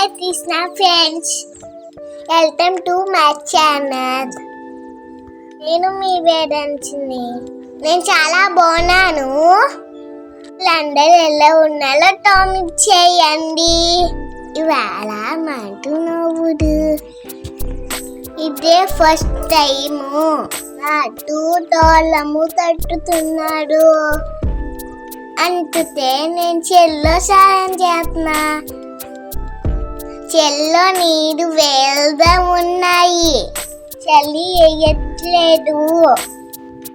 తీసిన friends, welcome to my channel. నేను మీ వేదంచిని. నేను చాలా బాగున్నాను. అందరూ ఎలా ఉన్నారో కామెంట్ చేయండి. ఇవాళ మంటూ నవ్వుడు. ఇదే ఫస్ట్ టైము నాటు తోలము తట్టుతున్నాడు. అంతే నేను చెల్లో సాయం చేస్తున్నా. చెల్లో నీరు వేల్దాం ఉన్నాయి. చలి వేయట్లేదు.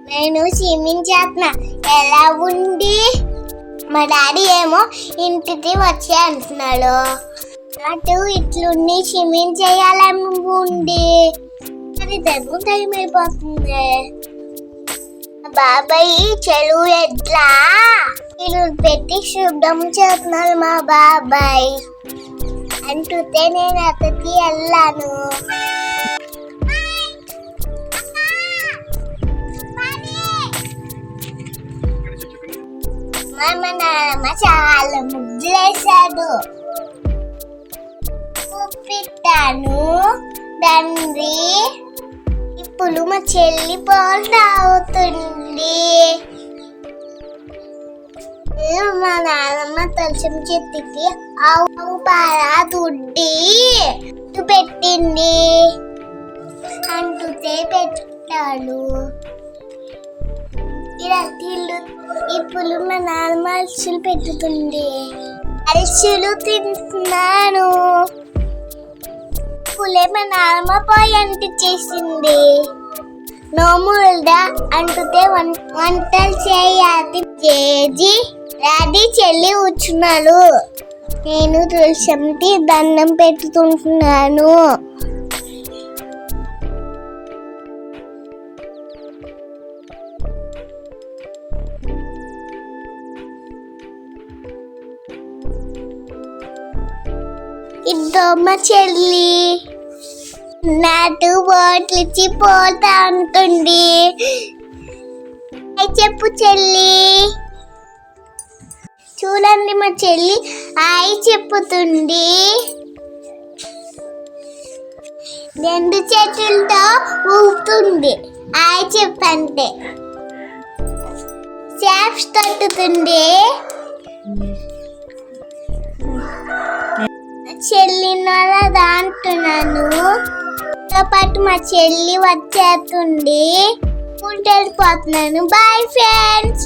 నేను స్విమ్మింగ్ చేస్తున్నా. ఎలా ఉంది? మా డాడీ ఏమో ఇంటికి వచ్చి అంటున్నాడు. అటు ఇట్లుండి స్విమ్మింగ్ చేయాలని ఉంది. అది దగ్గర టైం అయిపోతుంది. బాబాయ్ చెరువు ఎట్లా ఇల్లు పెట్టి శుభ్రం చేస్తున్నాను. మా బాబాయ్ అంటుంటే నేను అతకి వెళ్ళాను. మా నాన్నమ్మ చాలా ముగ్గులేశాడు. పెట్టాను తండ్రి. ఇప్పుడు మా చెల్లి పాలు తాగుతుంది. మా నాన్నమ్మ తులసి చెట్టుకి ఆవు పాల దుడ్డి పెట్టింది. అంటుతే పెట్టాడు. ఇప్పుడు మా నాన్నమ్మ అరిసెలు పెట్టుతుంది. అరిసెలు తింటున్నాను. పులే మా నాన్నమ్మ పోయి అంటించేసింది. నోముల్దా అంటుతే వంటలు చేయాలి. చేసి రాడి చెల్లి కూర్చున్నాను. నేను తులసికి దండం పెట్టుకుంటున్నాను. ఇద్దమ్మ చెల్లి నాటు బోట్లు ఇచ్చి పోతా ఉంటుంది. చెప్పు చెల్లి. చూడండి మా చెల్లి ఆయి చెప్పుతుంది. రెండు చేతులతో ఊపుతుంది. ఆయి చెప్పంటే చాప్స్ తట్టుతుంది. చెల్లి అంటున్నాను. పాటు మా చెల్లి వచ్చేస్తుంది. వెళ్ళిపోతున్నాను. Bye friends.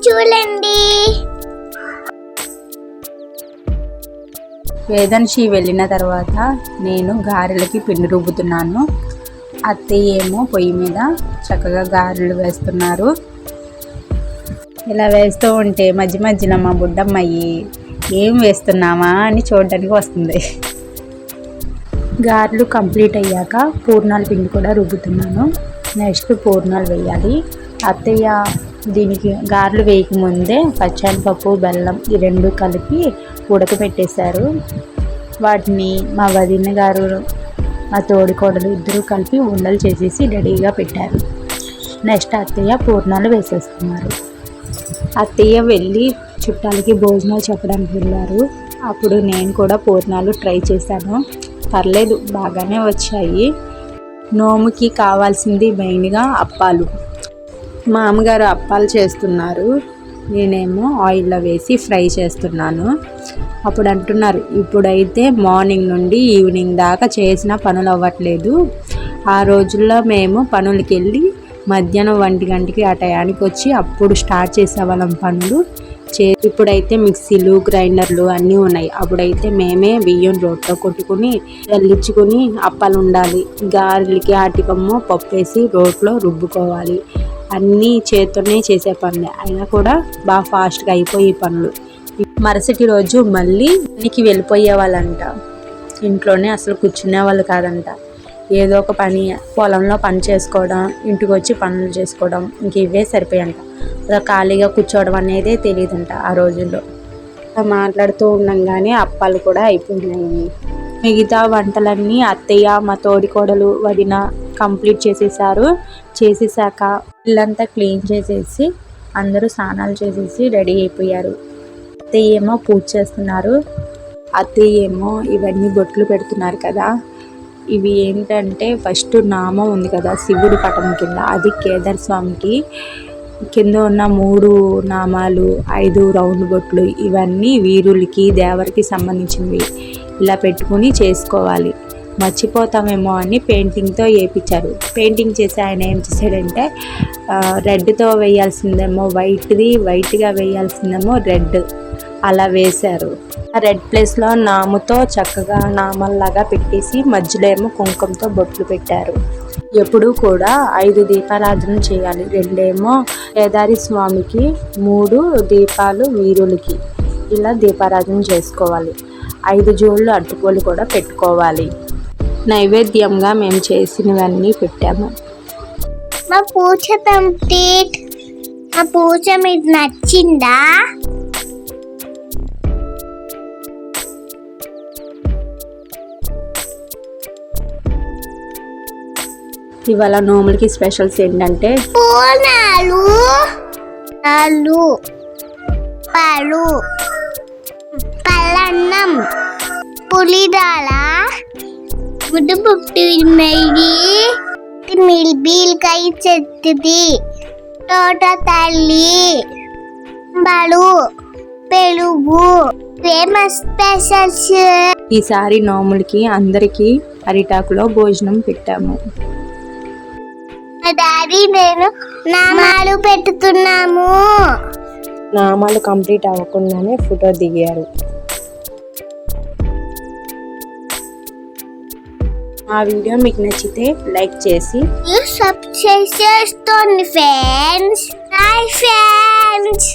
చూడండి. వేదన్షి వెళ్ళిన తర్వాత నేను గారెలకి పిండి రుబ్బుతున్నాను. అత్తయ్య ఏమో పొయ్యి మీద చక్కగా గారెలు వేస్తున్నారు. ఇలా వేస్తూ ఉంటే మధ్య మధ్యన మా బుడ్డమ్మాయి ఏం వేస్తున్నామా అని చూడడానికి వస్తుంది. గారెలు కంప్లీట్ అయ్యాక పూర్ణాల పిండి కూడా రుబ్బుతున్నాను. నెక్స్ట్ పూర్ణాలు వేయాలి. అత్తయ్య దీనికి గారెలు వేయకముందే పచ్చెనపప్పు బెల్లం ఈ రెండు కలిపి ఉడకబెట్టేశారు. వాటిని మా వదిన గారు మా తోడికోడలు ఇద్దరు కలిపి ఉండలు చేసేసి రెడీగా పెట్టారు. నెక్స్ట్ అత్తయ్య పూర్ణాలు వేసేస్తున్నారు. అత్తయ్య వెళ్ళి చుట్టాలకి భోజనాలు చెప్పడానికి వెళ్ళారు. అప్పుడు నేను కూడా పూర్ణాలు ట్రై చేశాను. పర్లేదు, బాగానే వచ్చాయి. నోముకి కావాల్సింది మెయిన్గా అప్పాలు. మా అమ్మగారు అప్పాలు చేస్తున్నారు. నేనేమో ఆయిల్లో వేసి ఫ్రై చేస్తున్నాను. అప్పుడు అంటున్నారు, ఇప్పుడైతే మార్నింగ్ నుండి ఈవినింగ్ దాకా చేసిన పనులు అవ్వట్లేదు. ఆ రోజుల్లో మేము పనులకి వెళ్ళి మధ్యాహ్నం 1 గంటకి ఆ టయానికి వచ్చి అప్పుడు స్టార్ట్ చేసేవాళ్ళం పనులు. ఇప్పుడైతే మిక్సీలు గ్రైండర్లు అన్నీ ఉన్నాయి. అప్పుడైతే మేమే బియ్యం రోట్లో కొట్టుకుని చల్లించుకుని అప్పాలు ఉండాలి. గారెలకి ఆటికమ్మో పప్పు వేసి రోట్లో రుబ్బుకోవాలి. అన్నీ చేత్తోనే చేసే పనులే. అయినా కూడా బాగా ఫాస్ట్గా అయిపోయే పనులు. మరుసటి రోజు మళ్ళీ ఇంటికి వెళ్ళిపోయే వాళ్ళంట. ఇంట్లోనే అసలు కూర్చునే వాళ్ళు కాదంట. ఏదో ఒక పని, పొలంలో పని చేసుకోవడం, ఇంటికి వచ్చి పనులు చేసుకోవడం, ఇంక ఇవే సరిపోయంట. అలా ఖాళీగా కూర్చోవడం అనేదే తెలియదంట ఆ రోజుల్లో. మాట్లాడుతూ ఉండగానే అప్పాలు కూడా అయిపోయినాయి. మిగతా వంటలన్నీ అత్తయ్య మా తోడికోడలు వదిన కంప్లీట్ చేసేసారు. చేసేసాక ఇల్లంతా క్లీన్ చేసేసి అందరూ స్నానాలు చేసేసి రెడీ అయిపోయారు. అత్తయ్య ఏమో పూజ చేస్తున్నారు. అత్తయ్య ఏమో ఇవన్నీ బొట్లు పెడుతున్నారు కదా. ఇవి ఏంటంటే ఫస్ట్ నామం ఉంది కదా శివుడి పటం కింద, అది కేదార్ స్వామికి. కింద ఉన్న 3 నామాలు, 5 రౌండ్ బొట్లు ఇవన్నీ వీరులకి దేవరికి సంబంధించినవి. ఇలా పెట్టుకుని చేసుకోవాలి. మర్చిపోతామేమో అని పెయింటింగ్తో వేయించారు. పెయింటింగ్ చేసి ఆయన ఏం చేశాడంటే రెడ్తో వేయాల్సిందేమో వైట్గా వేయాల్సిందేమో రెడ్, అలా వేశారు. ఆ రెడ్ ప్లేస్లో నాముతో చక్కగా నామల్లాగా పెట్టేసి మధ్యలో ఏమో కుంకుమతో బొట్లు పెట్టారు. ఎప్పుడూ కూడా 5 దీపారాధన చేయాలి. 2 ఏమో కేదారి స్వామికి, 3 దీపాలు వీరులకి. ఇలా దీపారాధన చేసుకోవాలి. 5 జోళ్ళు అరటిపళ్ళు కూడా పెట్టుకోవాలి. నైవేద్యంగా మేము చేసినవన్నీ పెట్టాము. మా పూజ కంప్లీట్. మా పూజ మీకు నచ్చిందా? ఇవాళ నోములకి స్పెషల్స్ ఏంటంటే పూర్ణాలు, పాలు, పల్లన్నం, పులిదాల, ముద్దుపుట్టు నెయ్యి, బీల్కాయ చెట్టుది, తోట తల్లి, బలు, పెరుగు, ఫేమస్ స్పెషల్స్. ఈసారి నోములకి అందరికీ అరిటాకులో భోజనం పెట్టాము. మా డాడీ నేను నామాలు పెట్టుతున్నాము. నామాలు కంప్లీట్ అవ్వకుండానే ఫోటో దిగారు. ఆ వీడియో మీకు నచ్చితే లైక్ చేసి సబ్స్క్రైబ్ చేసుకోండి ఫ్రెండ్స్. Bye friends.